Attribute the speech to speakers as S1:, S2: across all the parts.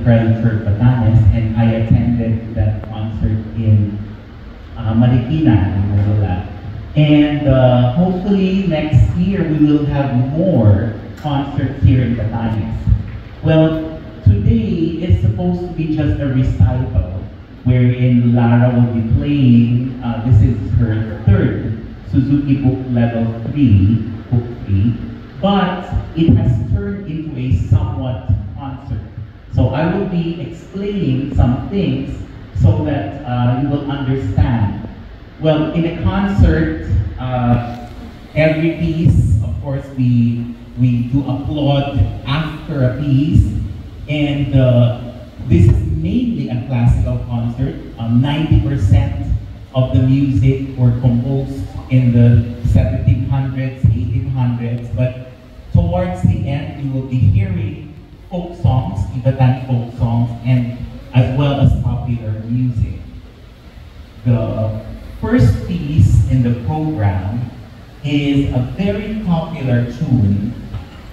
S1: Pearl Church Batanes, and I attended that concert in Marikina, in Manila. And hopefully next year we will have more concerts here in Batanes. Well, today is supposed to be just a recital wherein Lara will be playing, this is her third Suzuki Book Level 3, Book 3, but it has turned into a somewhat concert. So I will be explaining some things so that you will understand. Well, in a concert, every piece, of course, we do applaud after a piece, and this is mainly a classical concert. 90% of the music were composed in the 1700s, 1800s, but towards the end, you will be hearing folk songs, Ivatan folk songs, and as well as popular music. The first piece in the program is a very popular tune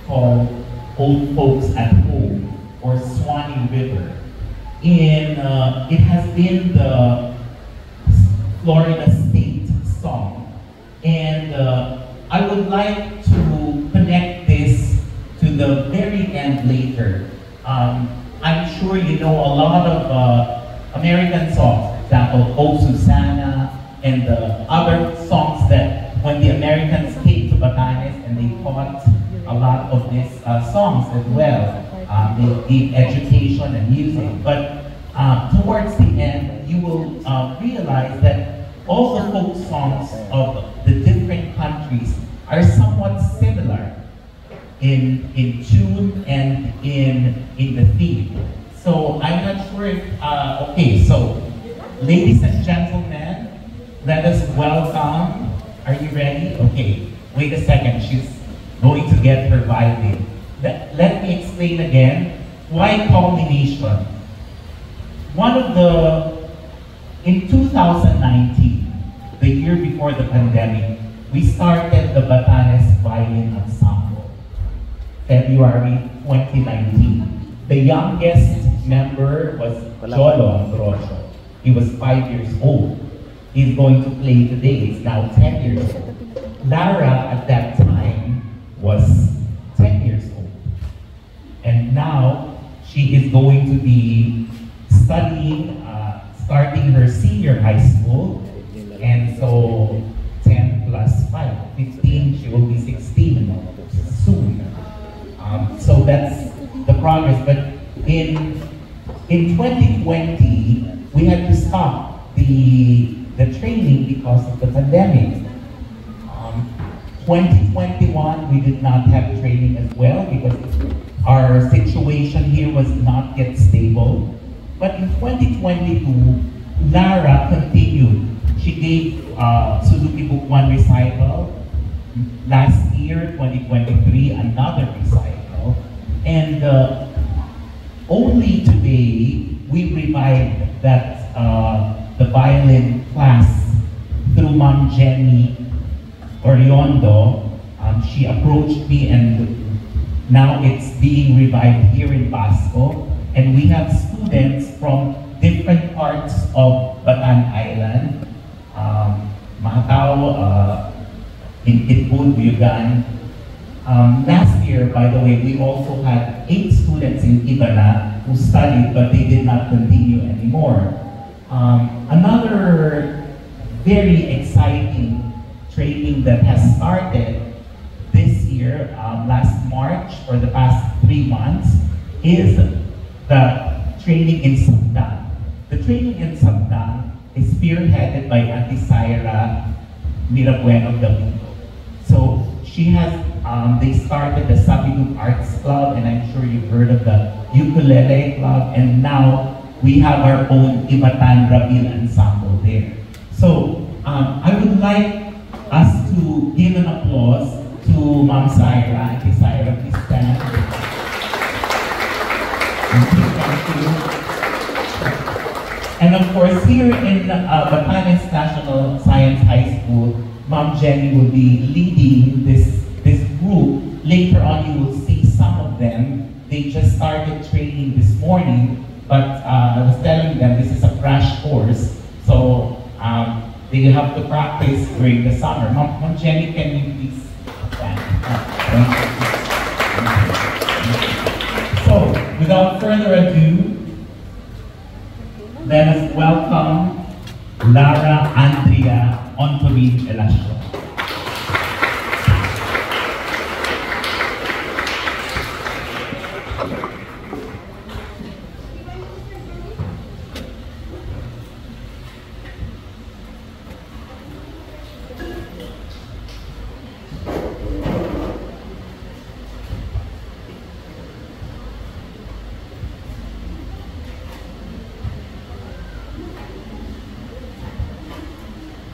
S1: called Old Folks at Home, or Swanee River. It has been the Florida State song, and I would like to connect this to the very end later. I'm sure you know a lot of American songs, for example, Oh Susanna, and other songs that when the Americans came to Batanes and they taught a lot of these songs as well. They gave education and music, but towards the end, you will realize that all the folk songs of the different countries are somewhat similar in tune and in the theme. So I'm not sure if, okay, so ladies and gentlemen, let us welcome, are you ready? Okay, wait a second, she's going to get her violin. Let me explain again, why culmination? In 2019, the year before the pandemic, we started the Batanes Violin Ensemble, February 2019. The youngest member was Jolo Ambrosio. He was 5 years old. He's going to play today, he's now 10 years old. Lara at that time was 10 years old. And now she is going to be studying, starting her senior high school. And so 10 plus 5, 15, she will be 16 soon. So that's the progress. But in 2020, we had to stop the training because of the pandemic. 2021, we did not have training as well because our situation here was not yet stable. But in 2022, Lara continued. She gave Suzuki Book 1 recital. Last year, 2023, another recital. And only today, we revived that the violin class through Ma'am Jenny Oriondo. She approached me, and now it's being revived here in Basco. And we have students from different parts of Batan Island, Macau, in Itbud, Bugan. Last year, by the way, we also had 8 students in Ibana who studied, but they did not continue anymore. Another very exciting training that has started this year, last March, for the past 3 months, is the training in Sabdan. The training in Sabdan is spearheaded by Auntie Syra Mirabueno Davito. So she has, they started the Sabidug Arts Club, and I'm sure you've heard of the Ukulele Club, and now we have our own Ivatan Rabil Ensemble there. So I would like us to give an applause to Ma'am Syra. Auntie Syra, please stand. Thank you. And of course, here in Batanes National Science High School, Ma'am Jenny will be leading this group. Later on, you will see some of them. They they just started training this morning, but I was telling them this is a crash course, so they have to practice during the summer. Ma'am Jenny, can you please stand? Thank you. So, without further ado,